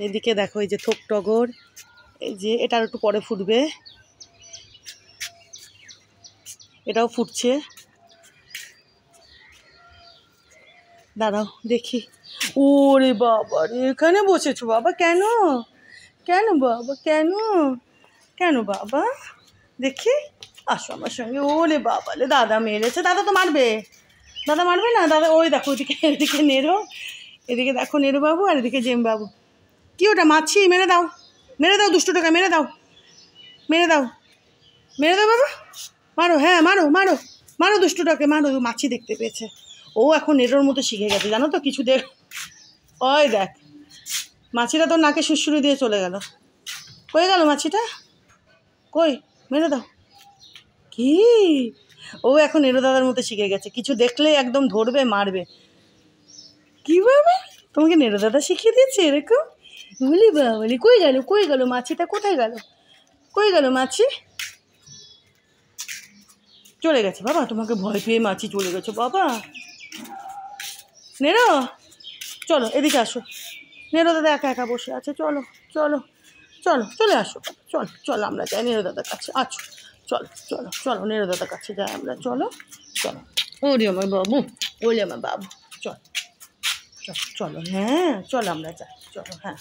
এদিকে দেখো এই যে থোক টগর, এই যে এটা আর একটু পরে ফুটবে, এটাও ফুটছে। দাঁড়াও দেখি। ওরে বাবা রে, এখানে বসেছো বাবা? কেন কেন বাবা, কেন কেন বাবা? দেখি, আসো আমার সঙ্গে। ওরে বাবা রে, দাদা মেরেছে। দাদা তো মারবে, দাদা মারবে না? দাদা ওই দেখো ওইদিকে, এদিকে নেরো, এদিকে দেখো নেরো বাবু, আর এদিকে জেম বাবু। কি ওটা মাছি? মেরে দাও, মেরে দাও দুষ্টু টাকা, মেরে দাও, মেরে দাও, মেরে দাও বাবা, মারো, হ্যাঁ মারো মারো মারো দুষ্টুটাকে মারো। মাছি দেখতে পেয়েছে ও, এখন নেরোর মতো শিখে গেছে জানো তো কিছু। দেখ ওই দেখ, মাছিটা তোর নাকে সুরসুরি দিয়ে চলে গেল। কই গেল মাছিটা? কই? মেরে দাও। কি ও এখন নেরো দাদার মতো শিখে গেছে, কিছু দেখলেই একদম ধরবে মারবে। কীভাবে তোমাকে নেরো দাদা শিখিয়ে দিয়েছে এরকম? বলি বাবলি, কই গেল, কই গেল মাছিটা? কোথায় গেল, কই গেল মাছি? চলে গেছে বাবা, তোমাকে ভয় পেয়ে মাছি চলে গেছে বাবা। নেরো চলো এদিকে আসো, নেরো দাদা একা একা বসে আছে, চলো চলো চলো চলে আসো, চলো চলো আমরা যাই নেরো দাদার কাছে। আছো চলো চলো চলো নেরো দাদার কাছে যাই আমরা, চলো চলো। ওরে আমার বাবু, ওরে আমার বাবু, চল চলো চলো, হ্যাঁ চলো আমরা যাই, চলো। হ্যাঁ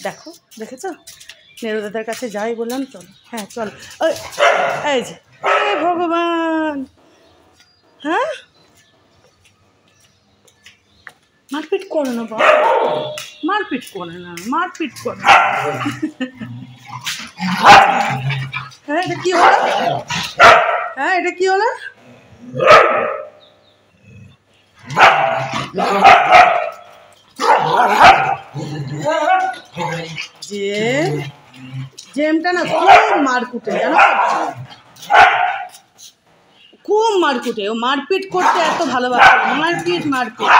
দেখো, দেখেছো নেরো দাদার কাছে যাই বললাম, চলো হ্যাঁ চলো। এই যে ভগবান, হ্যাঁ মারপিট করো না বাবা, মারপিট করে না, মারপিট করে না। হ্যাঁ এটা কি হলো? হ্যাঁ এটা কি হলো? জেমটা না খুব মারকুটে জানো, খুব মারকুটে। ও মারপিট করতে এত ভালোবাসে, মারপিট মারপিট।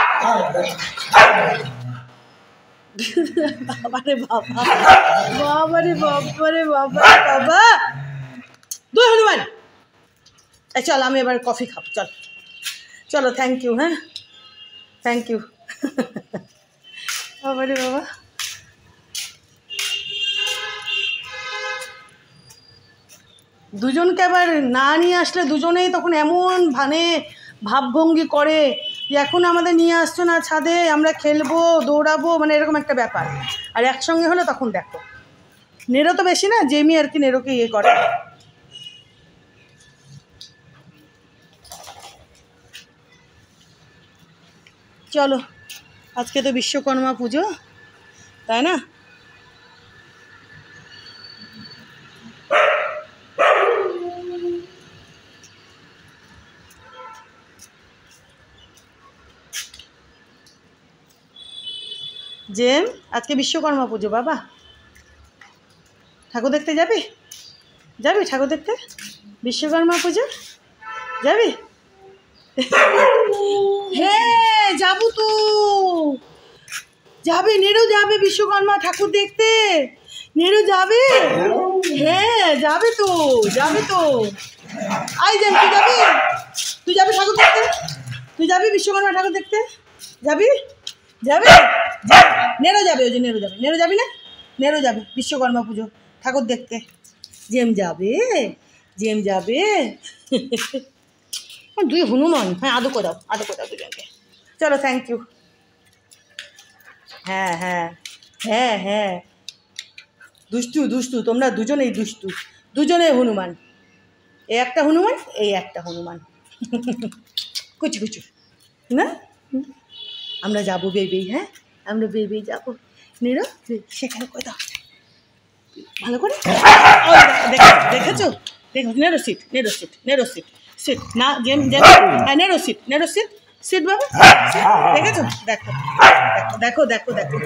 বাবারে বাবা, বাবারে বাবারে বাবা বাবা, দুই হনুমান। চল আমি এবার কফি খাবো, চল চলো। থ্যাংক ইউ, হ্যাঁ থ্যাংক ইউ। বাবারে বাবা, দুজনকে আবার না নিয়ে আসলে দুজনেই তখন এমন ভাবভঙ্গি করে যে এখন আমাদের নিয়ে আসছো না ছাদে, আমরা খেলবো দৌড়াবো, মানে এরকম একটা ব্যাপার। আর একসঙ্গে হলে তখন দেখো, নেরো তো বেশি না, জেমি আর কি নেরোকে ইয়ে করে। চলো আজকে তো বিশ্বকর্মা পুজো, তাই না? জেম আজকে বিশ্বকর্মা পুজো বাবা, ঠাকুর দেখতে যাবি? যাবি ঠাকুর দেখতে বিশ্বকর্মা পুজো? যাবি? হ্যাঁ যাবো তো, যাবে নেরো, যাবে বিশ্বকর্মা ঠাকুর দেখতে, নেরো যাবে। হ্যাঁ যাবে তো, যাবে তো। আই যান, তুই যাবি? তুই যাবি ঠাকুর দেখতে? তুই যাবি বিশ্বকর্মা ঠাকুর দেখতে? যাবি? যাবে? নেরো যাবে, ওই যে নেরো যাবে। নেরো যাবি না? নেরো যাবে বিশ্বকর্মা পুজো ঠাকুর দেখতে। জেম যাবে, জেম যাবে। দুই হনুমান, হ্যাঁ আদৌ করে দাও, আদৌ করে দাও দুজনকে। চলো থ্যাংক ইউ। হ্যাঁ হ্যাঁ হ্যাঁ হ্যাঁ, দুষ্টু দুষ্টু, তোমরা দুজনেই দুষ্টু, দুজনেই হনুমান। এই একটা হনুমান, এই একটা হনুমান। কুচু কুচু না, আমরা যাবো বেবি, হ্যাঁ আমরা বেবি যাবো। নেরো সেখানে করে দাও ভালো করে। দেখেছো দেখো, narrow seat, narrow seat, narrow seat, seat না জেম জেম, হ্যাঁ narrow seat, narrow seat, seat বাবা। দেখেছো? দেখো দেখো দেখো দেখো।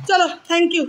চলো থ্যাংক ইউ।